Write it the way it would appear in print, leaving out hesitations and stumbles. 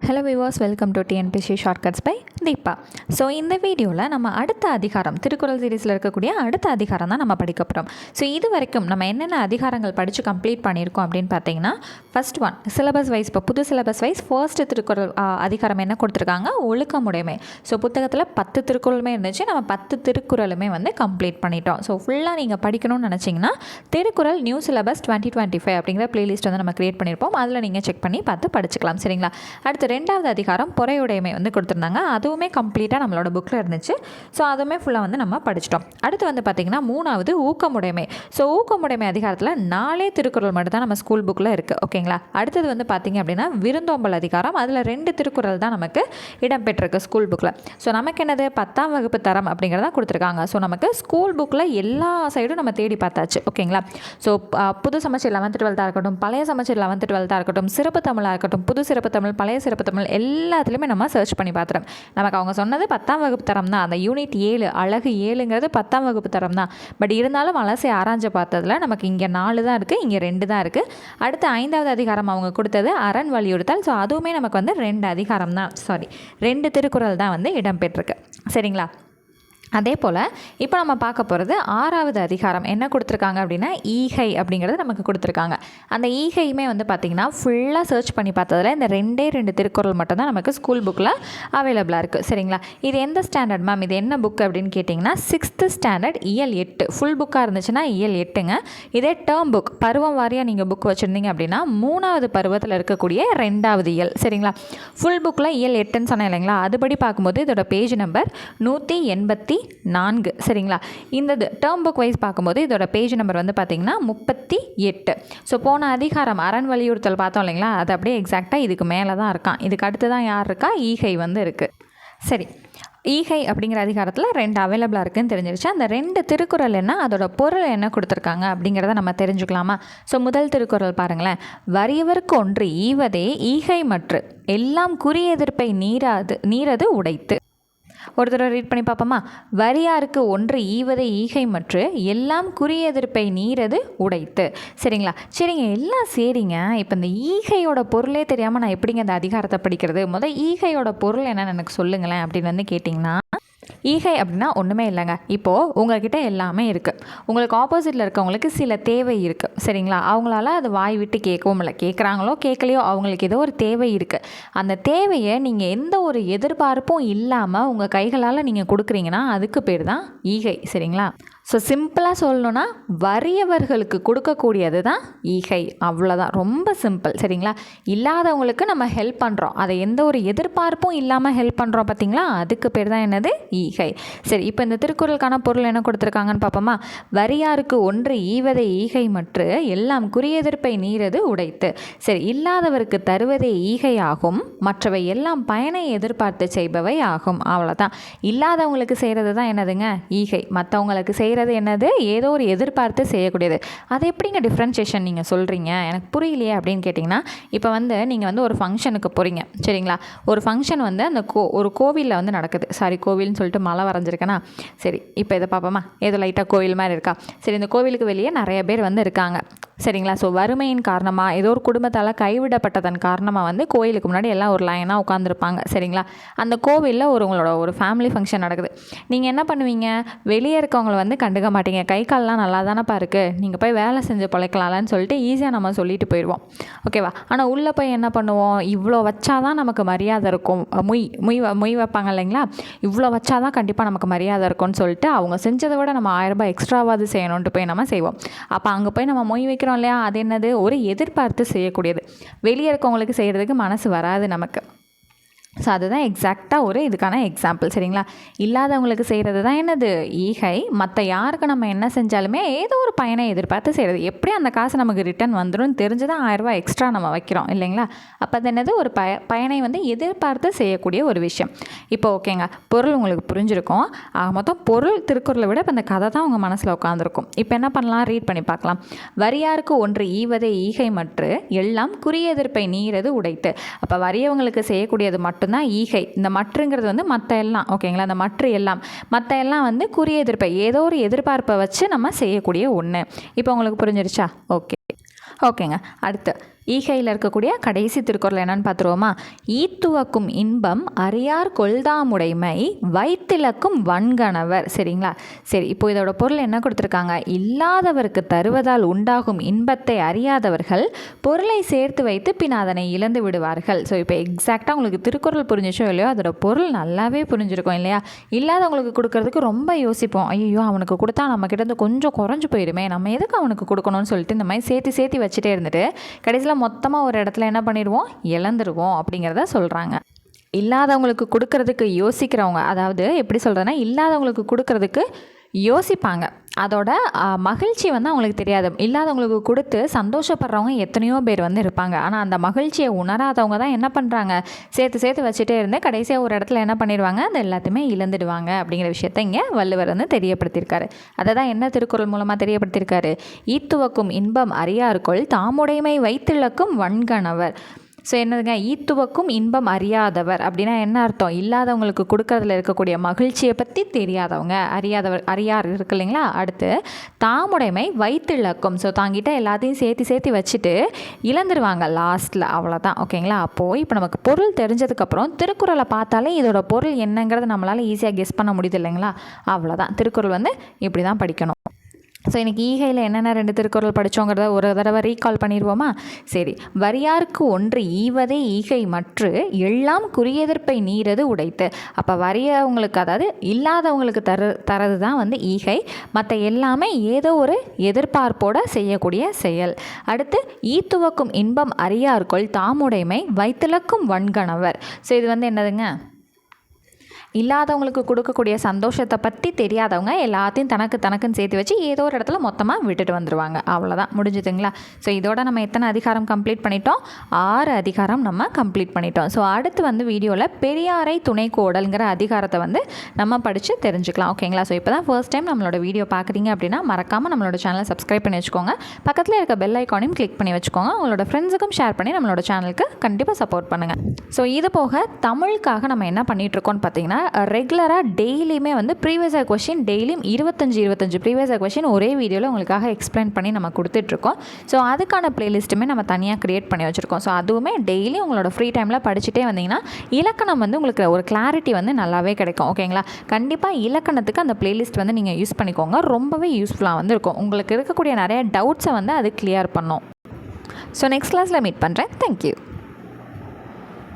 Hello viewers, welcome to TNPSC shortcuts by Deepa. So இந்த வீடியோவில் நம்ம அடுத்த அதிகாரம், திருக்குறள் சீரீஸில் இருக்கக்கூடிய அடுத்த அதிகாரம் தான் நம்ம படிக்க போகிறோம். ஸோ இது வரைக்கும் நம்ம என்னென்ன அதிகாரங்கள் படித்து கம்ப்ளீட் பண்ணியிருக்கோம் அப்படின்னு பார்த்தீங்கன்னா, ஃபர்ஸ்ட் ஒன் சிலபஸ் வைஸ், இப்போ புது சிலபஸ் வைஸ் ஃபர்ஸ்ட் திருக்குறள் அதிகாரம் என்ன கொடுத்துருக்காங்க, ஒழுக்கமுடைமை. ஸோ புத்தகத்தில் 10 திருக்குறளுமே இருந்துச்சு, நம்ம 10 திருக்குறளுமே வந்து கம்ப்ளீட் பண்ணிட்டோம். ஸோ ஃபுல்லாக நீங்கள் படிக்கணும்னு நினச்சிங்கன்னா திருக்குறள் நியூ சிலபஸ் 2025 அப்படிங்கிற பிளேலிஸ்ட் வந்து நம்ம கிரியேட் பண்ணியிருப்போம். அதில் நீங்கள் செக் பண்ணி பார்த்து படிச்சுக்கலாம். சரிங்களா? அடுத்து ரெண்டாவது அதிகாரம் பொறையுடைமை வந்து கொடுத்துருந்தாங்க. அதுவுமே கம்ப்ளீட்டாக நம்மளோட புக்கில் இருந்துச்சு. ஸோ அதுவுமே ஃபுல்லாக வந்து நம்ம படிச்சிட்டோம். அடுத்து வந்து பார்த்திங்கன்னா மூணாவது ஊக்கமுடைமை. ஸோ ஊக்கமுடைமை அதிகாரத்தில் 4 திருக்குறள் மட்டும் தான் நம்ம ஸ்கூல் புக்கில் இருக்குது. ஓகேங்களா? அடுத்தது வந்து பார்த்திங்க அப்படின்னா விருந்தோம்பல் அதிகாரம். அதில் 2 திருக்குறள் தான் நமக்கு இடம்பெற்றிருக்கு ஸ்கூல் புக்கில். ஸோ நமக்கு என்னது 10ஆம் வகுப்பு தரம் அப்படிங்கிறத கொடுத்துருக்காங்க. ஸோ நமக்கு ஸ்கூல் புக்கில் எல்லா சைடும் நம்ம தேடி பார்த்தாச்சு. ஓகேங்களா? ஸோ புது சமச்சீர் 11th 12th இருக்கட்டும், பழைய சமச்சீர் 11th 12th இருக்கட்டும், சிறப்பு தமிழாக இருக்கட்டும், புது சிறப்பு தமிழ், பழைய சிறப்பு தமிழ், எல்லாத்துலேயுமே நம்ம சர்ச் பண்ணி பார்த்துறோம். நமக்கு அவங்க சொன்னது 10ஆம் வகுப்பு தரம் தான். அந்த யூனிட் 7 அழகு 7ங்கிறது 10ஆம் வகுப்பு தரம் தான். பட் இருந்தாலும் அலசி ஆராய்ஞ்சு பார்த்ததில் நமக்கு இங்கே 4 தான் இருக்குது, இங்கே 2 தான் இருக்குது. அடுத்து 5வது அதிகாரம் அவங்க கொடுத்தது அரண் வலியுறுத்தல். ஸோ அதுவுமே நமக்கு வந்து 2 அதிகாரம் தான், 2 திருக்குறள் தான் வந்து இடம்பெற்றிருக்கு. சரிங்களா? அதே போல் இப்போ நம்ம பார்க்க போகிறது 6வது அதிகாரம். என்ன கொடுத்துருக்காங்க அப்படின்னா ஈகை அப்படிங்கிறது நமக்கு கொடுத்துருக்காங்க. அந்த ஈகையுமே வந்து பார்த்திங்கன்னா ஃபுல்லாக சர்ச் பண்ணி பார்த்ததில் இந்த 2 திருக்குறள் மட்டும்தான் நமக்கு ஸ்கூல் புக்கில் அவைலபிளாக இருக்குது. சரிங்களா? இது எந்த ஸ்டாண்டர்ட் மேம், இது என்ன புக் அப்படின்னு கேட்டிங்கன்னா 6th ஸ்டாண்டர்ட் இயல் 8. ஃபுல் புக்காக இருந்துச்சுன்னா இயல் 8ங்க. இதே டேர்ம் புக், பருவம் வாரியாக நீங்கள் புக் வச்சுருந்தீங்க அப்படின்னா 3வது பருவத்தில் இருக்கக்கூடிய 2வது இயல். சரிங்களா? ஃபுல் புக்கில் இயல் 8ன்னு சொன்னேன் இல்லைங்களா? அதுபடி பார்க்கும்போது இதோட பேஜ் நம்பர் 184. சரிங்களா? இந்த டேர்ம் புக் வைஸ் பார்க்கும்போது இதோட பேஜ் நம்பர் வந்து பார்த்திங்கன்னா 38. ஸோ போன அதிகாரம் அரண் வலியுறுத்தல் பார்த்தோம் இல்லைங்களா? அது அப்படியே எக்ஸாக்டாக இதுக்கு மேலே தான் இருக்கான். இதுக்கு அடுத்து தான் யார் இருக்கா, ஈகை வந்து இருக்குது. சரி, ஈகை அப்படிங்கிற அதிகாரத்தில் 2 அவைலபிளாக இருக்குதுன்னு தெரிஞ்சிருச்சு. அந்த 2 திருக்குறள் என்ன, அதோட பொருள் என்ன கொடுத்துருக்காங்க அப்படிங்கிறத நம்ம தெரிஞ்சுக்கலாமா? ஸோ முதல் திருக்குறள் பாருங்களேன். வறியவர்க்கு ஒன்று ஈவதே ஈகை மற்று எல்லாம் குறி எதிர்ப்பை நீரது உடைத்து. ஒரு தடவை ரீட் பண்ணி பார்ப்போமா? வரியாருக்கு ஒன்று ஈவதை ஈகை மற்று எல்லாம் குறி எதிர்ப்பை நீரது உடைத்து. சரிங்களா? சரிங்க, எல்லாம் சரிங்க. இப்போ இந்த ஈகையோட பொருளே தெரியாமல் நான் எப்படிங்க இந்த அதிகாரத்தை படிக்கிறது? ஈகையோட பொருள் என்னன்னு எனக்கு சொல்லுங்களேன் அப்படின்னு வந்து கேட்டிங்கன்னா, ஈகை அப்படின்னா ஒன்றுமே இல்லைங்க. இப்போது உங்கள்கிட்ட எல்லாமே இருக்குது, உங்களுக்கு ஆப்போசிட்டில் இருக்கவங்களுக்கு சில தேவை இருக்குது. சரிங்களா? அவங்களால அது வாய் விட்டு கேட்கவும் இல்லை, கேட்குறாங்களோ கேட்கலையோ அவங்களுக்கு ஏதோ ஒரு தேவை இருக்குது. அந்த தேவையை நீங்கள் எந்த ஒரு எதிர்பார்ப்பும் இல்லாமல் உங்கள் கைகளால் நீங்கள் கொடுக்குறீங்கன்னா அதுக்கு பேர் தான் ஈகை. சரிங்களா? ஸோ சிம்பிளாக சொல்லணுன்னா வறியவர்களுக்கு கொடுக்கக்கூடியது தான் ஈகை. அவ்வளோதான், ரொம்ப சிம்பிள். சரிங்களா? இல்லாதவங்களுக்கு நம்ம ஹெல்ப் பண்ணுறோம், அதை எந்த ஒரு எதிர்பார்ப்பும் இல்லாமல் ஹெல்ப் பண்ணுறோம் பார்த்தீங்களா? அதுக்கு பேர் தான் என்னது, ஈகை. சரி, இப்போ இந்த திருக்குறளுக்கான பொருள் என்ன கொடுத்துருக்காங்கன்னு பார்ப்போமா? வறியாருக்கு ஒன்று ஈவதை ஈகை மற்று எல்லாம் குறியெதிர்ப்பை நீரது உடைத்து. சரி, இல்லாதவருக்கு தருவதே ஈகை ஆகும், மற்றவை எல்லாம் பயனை எதிர்பார்த்து செய்பவை ஆகும். அவ்வளோதான். இல்லாதவங்களுக்கு செய்கிறது தான் என்னதுங்க, ஈகை. மற்றவங்களுக்கு செய்கிறது என்னது, ஏதோ ஒரு எதிர்பார்த்து செய்யக்கூடியது. அது எப்படிங்க டிஃப்ரென்ஷியேஷன் நீங்கள் சொல்கிறீங்க, எனக்கு புரியலையே அப்படின்னு கேட்டிங்கன்னா, இப்போ வந்து நீங்கள் வந்து ஒரு ஃபங்க்ஷனுக்கு போகிறீங்க. சரிங்களா? ஒரு ஃபங்க்ஷன் வந்து அந்த ஒரு கோவிலில் வந்து நடக்குது. கோவில்னு சொல்லிட்டு மழை வரைஞ்சிருக்கேன்னா, சரி இப்போ இதை பார்ப்போமா? ஏதோ லைட்டாக கோவில் மாதிரி இருக்கா? சரி, இந்த கோவிலுக்கு வெளியே நிறைய பேர் வந்து இருக்காங்க. சரிங்களா? ஸோ வறுமையின் காரணமாக, ஏதோ ஒரு குடும்பத்தால் கைவிடப்பட்டதன் காரணமாக வந்து கோயிலுக்கு முன்னாடி எல்லாம் ஒரு லைனாக உட்காந்துருப்பாங்க. சரிங்களா? அந்த கோவிலில் உங்களோட ஒரு ஃபேமிலி ஃபங்க்ஷன் நடக்குது. நீங்கள் என்ன பண்ணுவீங்க? வெளியே இருக்கவங்கள வந்து கண்டுக்க மாட்டீங்க. கை கால்லாம் நல்லா தானப்பா இருக்குது, நீங்கள் போய் வேலை செஞ்சு பிழைக்கலாம்னு சொல்லிட்டு ஈஸியாக நம்ம சொல்லிட்டு போயிடுவோம். ஓகேவா? ஆனால் உள்ளே போய் என்ன பண்ணுவோம், இவ்வளோ வச்சாதான் நமக்கு மரியாதை இருக்கும், மொய் வைப்பாங்க இல்லைங்களா? இவ்வளோ வச்சாதான் கண்டிப்பாக நமக்கு மரியாதை இருக்கும்னு சொல்லிட்டு அவங்க செஞ்சதை விட நம்ம 1000 ரூபாய் எக்ஸ்ட்ராவாது செய்யணுன்ட்டு போய் நம்ம செய்வோம். அப்போ அங்கே போய் நம்ம மொய் வைக்கிறோம் இல்லையா? அது என்னது, ஒரு எதிர்பார்த்து செய்யக்கூடியது. வெளியே இருக்கவங்களுக்கு செய்கிறதுக்கு மனசு வராது நமக்கு. ஸோ அதுதான் எக்ஸாக்டாக இதுக்கான எக்ஸாம்பிள். சரிங்களா? இல்லாதவங்களுக்கு செய்கிறது தான் என்னது, ஈகை. மற்ற யாருக்கு நம்ம என்ன செஞ்சாலுமே ஏதோ ஒரு பயனை எதிர்பார்த்து செய்கிறது. எப்படி அந்த காசு நமக்கு ரிட்டர்ன் வந்துடும் தெரிஞ்சு தான் 1000 ரூபாய் எக்ஸ்ட்ரா நம்ம வைக்கிறோம் இல்லைங்களா? அப்போ அது என்னது, ஒரு பயனை வந்து எதிர்பார்த்து செய்யக்கூடிய ஒரு விஷயம். இப்போ ஓகேங்க, பொருள் உங்களுக்கு புரிஞ்சிருக்கும். மொத்தம் பொருள் திருக்குறளை விட இப்போ இந்த கதை தான் உங்கள் மனசில் உட்காந்துருக்கும். இப்போ என்ன பண்ணலாம், ரீட் பண்ணி பார்க்கலாம். வறியாருக்கு ஒன்று ஈவதை ஈகை மற்று எல்லாம் குறி எதிர்ப்பை நீரது உடைத்து. அப்போ வறியவங்களுக்கு செய்யக்கூடியது மட்டும் தான் ஈகை. இந்த மற்றுங்கிறது வந்து மற்ற எல்லாம். ஓகேங்களா? இந்த மற்ற எல்லாம் வந்து குறி எதிர்ப்பை, ஏதோ ஒரு எதிர்பார்ப்பை வச்சு நம்ம செய்யக்கூடிய ஒன்று. இப்போ உங்களுக்கு புரிஞ்சிருச்சா? ஓகேங்க. அடுத்து ஈகையில் இருக்கக்கூடிய கடைசி திருக்குறள் என்னன்னு பார்த்துருவோமா? ஈத்துவக்கும் இன்பம் அறியார் கொள்தாமுடைமை வைத்திலக்கும் வன்கணவர். சரிங்களா? சரி, இப்போ இதோட பொருள் என்ன கொடுத்துருக்காங்க? இல்லாதவருக்கு தருவதால் உண்டாகும் இன்பத்தை அறியாதவர்கள் பொருளை சேர்த்து வைத்து பின் அதனை இழந்து விடுவார்கள். ஸோ இப்போ எக்ஸாக்டாக உங்களுக்கு திருக்குறள் புரிஞ்சிச்சோ இல்லையோ அதோட பொருள் நல்லாவே புரிஞ்சிருக்கும் இல்லையா? இல்லாதவங்களுக்கு கொடுக்கறதுக்கு ரொம்ப யோசிப்போம். ஐயோ அவனுக்கு கொடுத்தா நம்மக்கிட்ட இருந்து கொஞ்சம் குறைஞ்சு போயிடுமே, நம்ம எதுக்கு அவனுக்கு கொடுக்கணும்னு சொல்லிட்டு இந்த மாதிரி சேர்த்து வச்சுட்டே இருந்துட்டு கடைசியில் மொத்தமாக ஒரு இடத்துல என்ன பண்ணிடுவோம்? இழந்துருவோம் அப்படிங்கிறத சொல்கிறாங்க. இல்லாதவங்களுக்கு கொடுக்கறதுக்கு யோசிக்கிறவங்க, அதாவது எப்படி சொல்கிறதுனா, இல்லாதவங்களுக்கு கொடுக்கறதுக்கு யோசிப்பாங்க, அதோட மகிழ்ச்சி வந்து அவங்களுக்கு தெரியாது. இல்லாதவங்களுக்கு கொடுத்து சந்தோஷப்படுறவங்க எத்தனையோ பேர் வந்து இருப்பாங்க. ஆனால் அந்த மகிழ்ச்சியை உணராதவங்க தான் என்ன பண்ணுறாங்க? சேர்த்து வச்சுட்டே இருந்து கடைசியாக ஒரு இடத்துல என்ன பண்ணிடுவாங்க? அது எல்லாத்தையுமே இழந்துடுவாங்க அப்படிங்கிற விஷயத்தை இங்கே வள்ளுவர் வந்து தெரியப்படுத்தியிருக்காரு. அதை தான் என்ன திருக்குறள் மூலமாக தெரியப்படுத்தியிருக்காரு? ஈத்துவக்கும் இன்பம் அறியார்கொள் தாமுடைமை வைத்திழக்கும் வன்கணவர். ஸோ என்னதுங்க? ஈத்துவக்கும் இன்பம் அறியாதவர் அப்படின்னா என்ன அர்த்தம்? இல்லாதவங்களுக்கு கொடுக்கறதுல இருக்கக்கூடிய மகிழ்ச்சியை பற்றி தெரியாதவங்க, அறியார் இருக்கு இல்லைங்களா? அடுத்து தாமுடைமை வைத்திழக்கும். ஸோ தாங்கிட்ட எல்லாத்தையும் சேர்த்து வச்சுட்டு இழந்துருவாங்க லாஸ்ட்டில், அவ்வளோதான். ஓகேங்களா? அப்போது இப்போ நமக்கு பொருள் தெரிஞ்சதுக்கப்புறம் திருக்குறளை பார்த்தாலே இதோட பொருள் என்னங்கிறது நம்மளால் ஈஸியாக கெஸ் பண்ண முடியுது இல்லைங்களா? அவ்வளோதான். திருக்குறள் வந்து இப்படி தான் படிக்கணும். ஸோ இன்றைக்கி ஈகையில் என்னென்ன 2 திருக்குறள் படித்தோங்கிறத ஒரு தடவை ரீகால் பண்ணிடுவோமா? சரி. வரியார்க்கு ஒன்று ஈவதே ஈகை மற்று எல்லாம் குறியெதிர்ப்பை நீரது உடைத்து. அப்போ வரியவங்களுக்கு, அதாவது இல்லாதவங்களுக்கு தரது தான் வந்து ஈகை, மற்ற எல்லாமே ஏதோ ஒரு எதிர்பார்ப்போடு செய்யக்கூடிய செயல். அடுத்து ஈத்துவக்கும் இன்பம் அறியார்கொள் தாமுடைமை வைத்திலக்கும் வன்கணவர். ஸோ இது வந்து என்னதுங்க? இல்லாதவங்களுக்கு கொடுக்கக்கூடிய சந்தோஷத்தை பற்றி தெரியாதவங்க எல்லாத்தையும் தனக்குன்னு சேர்த்து வச்சு ஏதோ ஒரு இடத்துல மொத்தமாக விட்டுட்டு வந்துடுவாங்க. அவ்வளோதான், முடிஞ்சுதுங்களா? ஸோ இதோட நம்ம எத்தனை அதிகாரம் கம்ப்ளீட் பண்ணிட்டோம்? 6 அதிகாரம் நம்ம கம்ப்ளீட் பண்ணிட்டோம். ஸோ அடுத்து வந்து வீடியோவில் பெரியாரை துணைக்கோடல்ங்கிற அதிகாரத்தை வந்து நம்ம படித்து தெரிஞ்சுக்கலாம். ஓகேங்களா? ஸோ இப்போ தான் ஃபர்ஸ்ட் டைம் நம்மளோட வீடியோ பார்க்குறீங்க அப்படின்னா மறக்காமல் நம்மளோட சேனலை சப்ஸ்கிரைப் பண்ணி வச்சுக்கோங்க. பக்கத்தில் இருக்க பெல் ஐக்கானையும் கிளிக் பண்ணி வச்சுக்கோங்க. உங்களோட ஃப்ரெண்ட்ஸுக்கும் ஷேர் பண்ணி நம்மளோட சேனலுக்கு கண்டிப்பாக சப்போர்ட் பண்ணுங்கள். ஸோ இது போக தமிழுக்காக நம்ம என்ன பண்ணிகிட்ருக்கோன்னு பார்த்தீங்கன்னா, ரெகுலராக டெய்லியுமே வந்து ப்ரீவியஸ் இயர் கொஷின் டெய்லியும் 25 ப்ரீவியஸ் இயர் கொஷின் ஒரே வீடியோவில் உங்களுக்காக எக்ஸ்பிளைன் பண்ணி நம்ம கொடுத்துட்ருக்கோம். ஸோ அதுக்கான ப்ளேலிஸ்ட்டுமே நம்ம தனியாக க்ரியேட் பண்ணி வச்சுருக்கோம். ஸோ அதுவுமே டெய்லி உங்களோட ஃப்ரீ டைமில் படிச்சுட்டே வந்தீங்கன்னா இலக்கணம் வந்து உங்களுக்கு ஒரு கிளாரிட்டி வந்து நல்லாவே கிடைக்கும். ஓகேங்களா? கண்டிப்பாக இலக்கணத்துக்கு அந்த ப்ளேலிஸ்ட் வந்து நீங்கள் யூஸ் பண்ணிக்கோங்க. ரொம்பவே யூஸ்ஃபுல்லாக வந்து இருக்கும். உங்களுக்கு இருக்கக்கூடிய நிறைய டவுட்ஸை வந்து அது கிளியர் பண்ணும். ஸோ நெக்ஸ்ட் கிளாஸில் மீட் பண்ணுறேன். தேங்க்யூ.